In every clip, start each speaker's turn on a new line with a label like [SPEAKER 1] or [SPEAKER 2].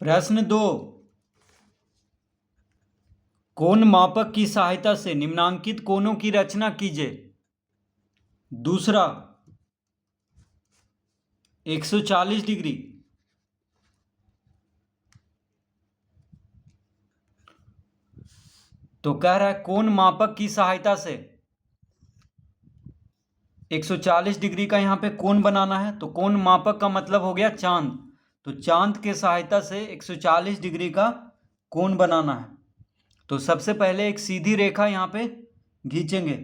[SPEAKER 1] प्रश्न 2, कोण मापक की सहायता से निम्नांकित कोणों की रचना कीजिए। दूसरा 140 डिग्री, तो कह रहा है कोण मापक की सहायता से 140 डिग्री का यहाँ पे कोण बनाना है। तो कोण मापक का मतलब हो गया चांद, तो चांद के सहायता से 140 डिग्री का कोण बनाना है। तो सबसे पहले एक सीधी रेखा यहाँ पे खींचेंगे।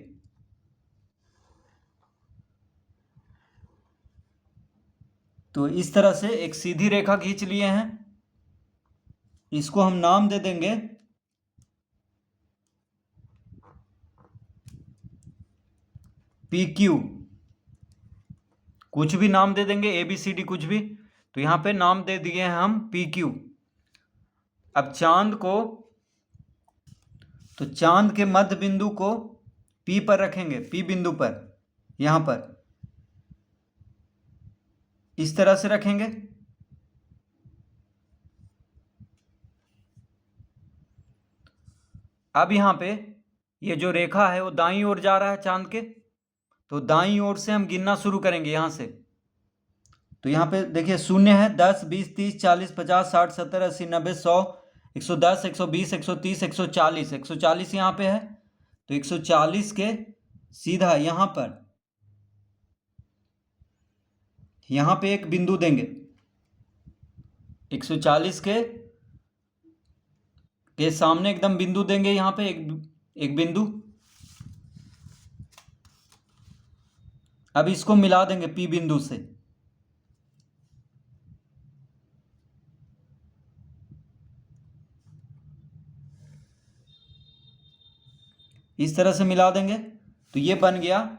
[SPEAKER 1] तो इस तरह से एक सीधी रेखा खींच लिए हैं, इसको हम नाम दे देंगे PQ, कुछ भी नाम दे देंगे, ABCD कुछ भी। तो यहाँ पे नाम दे दिए हैं हम PQ। अब चांद को, तो चांद के मध्य बिंदु को P पर रखेंगे, P बिंदु पर, यहाँ पर इस तरह से रखेंगे। अब यहाँ पे ये जो रेखा है वो दाईं ओर जा रहा है चांद के, तो दाईं ओर से हम गिनना शुरू करेंगे यहाँ से। तो यहाँ पे देखिए शून्य है, 10, 20, 30, 40, 50, 60, 70, 80, 90, 100, 110, 120, 130, 140, 140 यहाँ पे है। तो 140 के सीधा यहाँ पे एक बिंदु देंगे। 140 के सामने एकदम बिंदु देंगे, यहाँ पे एक बिंदु। अब इसको मिला देंगे P बिंदु से। इस तरह से मिला देंगे, तो ये बन गया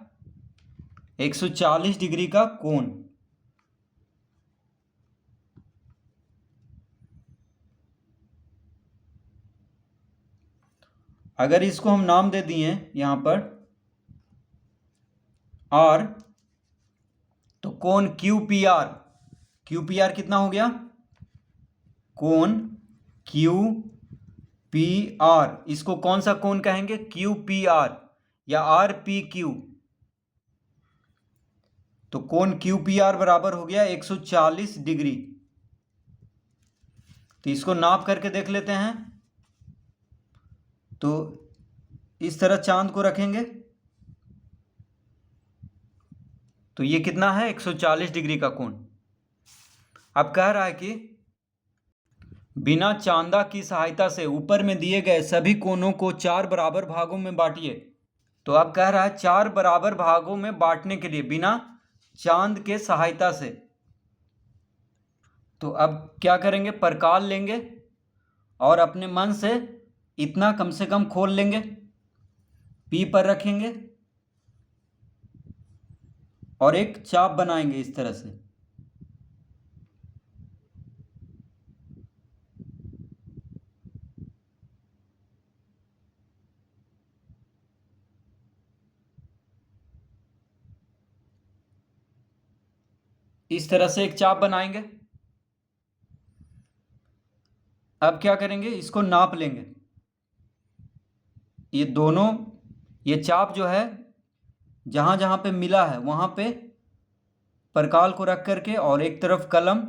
[SPEAKER 1] 140 डिग्री का कोण। अगर इसको हम नाम दे दिए यहां पर R, तो कोण QPR, QPR कितना हो गया, कोण QPR, इसको कौन सा कोण कहेंगे, QPR या RPQ। तो कोण QPR बराबर हो गया 140 डिग्री। तो इसको नाप करके देख लेते हैं। तो इस तरह चांद को रखेंगे, तो ये कितना है, 140 डिग्री का कोण। अब कह रहा है कि बिना चांदा की सहायता से ऊपर में दिए गए सभी कोणों को 4 बराबर भागों में बांटिए। तो अब कह रहा है 4 बराबर भागों में बांटने के लिए बिना चांद के सहायता से। तो अब क्या करेंगे, परकाल लेंगे और अपने मन से इतना कम से कम खोल लेंगे, P पर रखेंगे और एक चाप बनाएंगे इस तरह से। इस तरह से एक चाप बनाएंगे। अब क्या करेंगे, इसको नाप लेंगे। ये दोनों, ये चाप जो है जहां जहां पे मिला है वहां पे परकाल को रख करके और एक तरफ कलम,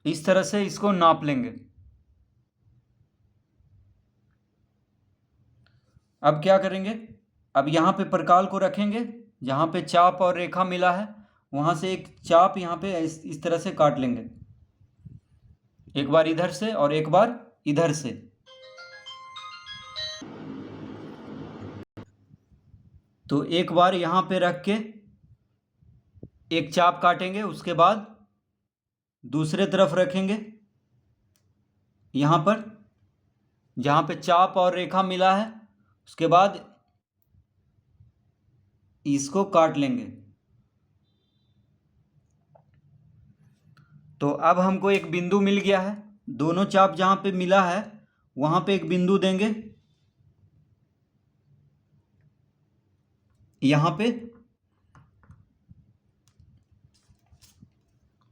[SPEAKER 1] इस तरह से इसको नाप लेंगे। अब क्या करेंगे, अब यहाँ पे परकाल को रखेंगे, जहाँ पे चाप और रेखा मिला है वहाँ से एक चाप यहाँ पे इस तरह से काट लेंगे, एक बार इधर से और एक बार इधर से। तो एक बार यहाँ पे रख के एक चाप काटेंगे, उसके बाद दूसरे तरफ रखेंगे यहाँ पर जहाँ पे चाप और रेखा मिला है, उसके बाद इसको काट लेंगे। तो अब हमको एक बिंदु मिल गया है, दोनों चाप जहाँ पे मिला है वहाँ पे एक बिंदु देंगे यहाँ पे।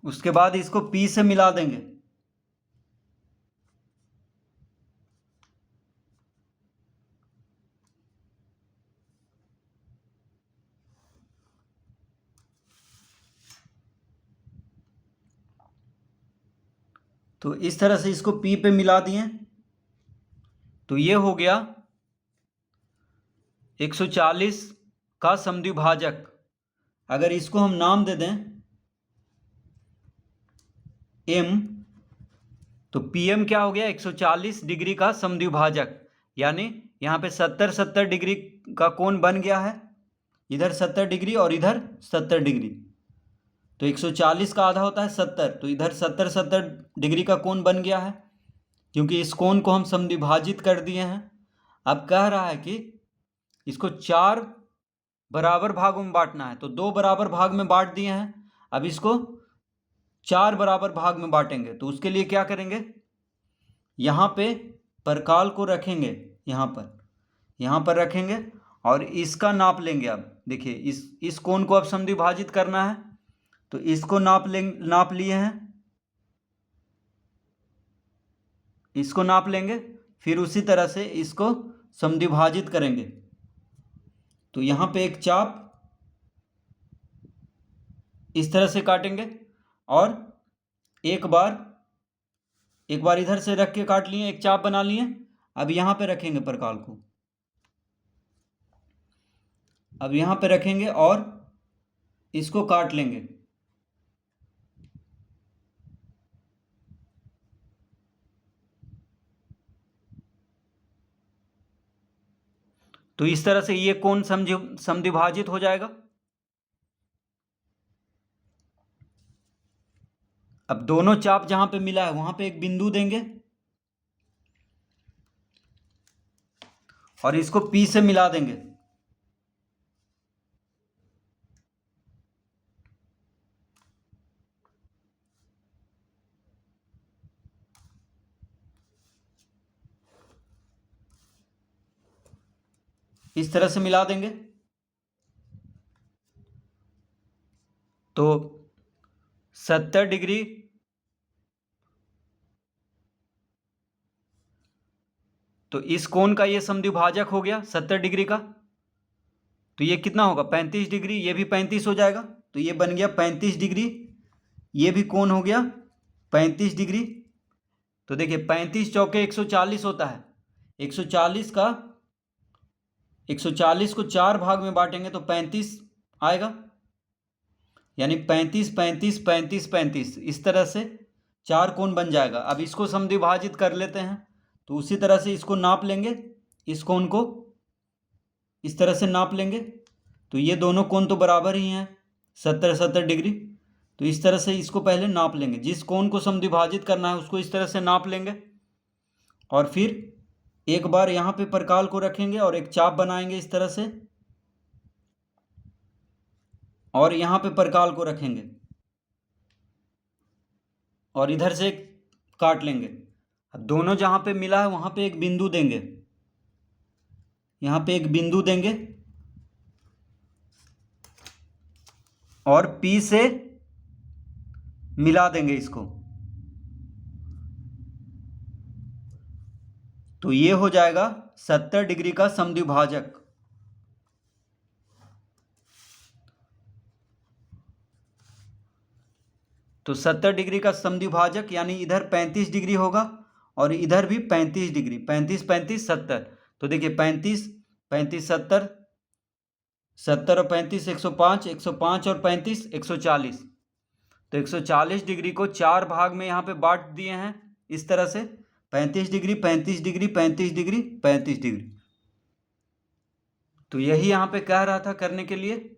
[SPEAKER 1] उसके बाद इसको P से मिला देंगे। तो इस तरह से इसको P पे मिला दिए। तो ये हो गया 140 का समद्विभाजक। अगर इसको हम नाम दे दें M, तो PM क्या हो गया 140 डिग्री का समद्विभाजक, यानी यहाँ पे 70 डिग्री का कोण बन गया है, इधर 70 डिग्री और इधर 70 डिग्री। तो 140 का आधा होता है 70, तो इधर 70 डिग्री का कोण बन गया है, क्योंकि इस कोण को हम समद्विभाजित कर दिए हैं। अब कह रहा है कि इसको 4 बराबर भागों में बांटना है, तो 2 बराबर भाग में बांट दिए हैं। अब इसको 4 बराबर भाग में बांटेंगे, तो उसके लिए क्या करेंगे, यहाँ पे परकाल को रखेंगे, यहाँ पर रखेंगे और इसका नाप लेंगे। अब देखिए इस कोण को अब समद्विभाजित करना है, तो इसको नाप लिए हैं, इसको नाप लेंगे, फिर उसी तरह से इसको समद्विभाजित करेंगे। तो यहाँ पे एक चाप इस तरह से काटेंगे और एक बार इधर से रख के काट लिए, एक चाप बना लिए। अब यहाँ पे रखेंगे परकाल को, अब यहाँ पे रखेंगे और इसको काट लेंगे। तो इस तरह से ये कोण समद्विभाजित हो जाएगा। अब दोनों चाप जहां पे मिला है वहां पे एक बिंदु देंगे और इसको P से मिला देंगे। इस तरह से मिला देंगे। तो 70 डिग्री तो इस कोण का ये समद्विभाजक हो गया 70 डिग्री का। तो ये कितना होगा 35 डिग्री, ये भी 35 हो जाएगा। तो ये बन गया 35 डिग्री, ये भी कोण हो गया 35 डिग्री। तो देखिए 35 चौके 140 होता है, 140 को 4 भाग में बांटेंगे तो 35 आएगा, यानी 35 35 35 35, इस तरह से 4 कोण बन जाएगा। अब इसको समद्विभाजित कर लेते हैं, तो उसी तरह से इसको नाप लेंगे, इस कोण को इस तरह से नाप लेंगे। तो ये दोनों कोण तो बराबर ही हैं 70 डिग्री। तो इस तरह से इसको पहले नाप लेंगे, जिस कोण को समद्विभाजित करना है उसको इस तरह से नाप लेंगे और फिर एक बार यहाँ पे परकाल को रखेंगे और एक चाप बनाएंगे इस तरह से और यहाँ पे परकाल को रखेंगे और इधर से काट लेंगे। अब दोनों जहाँ पे मिला है वहाँ पे एक बिंदु देंगे, यहाँ पे एक बिंदु देंगे और P से मिला देंगे इसको। तो ये हो जाएगा 70 डिग्री का समद्विभाजक। तो 70 डिग्री का समद्विभाजक यानी इधर 35 डिग्री होगा और इधर भी 35 डिग्री, 35 35 70। तो देखिए 35 35 70, 70 और 35 105, 105 और 35 140। तो 140 डिग्री को 4 भाग में यहाँ पे बांट दिए हैं इस तरह से, 35 डिग्री 35 डिग्री 35 डिग्री 35 डिग्री। तो यही यहाँ पे कह रहा था करने के लिए।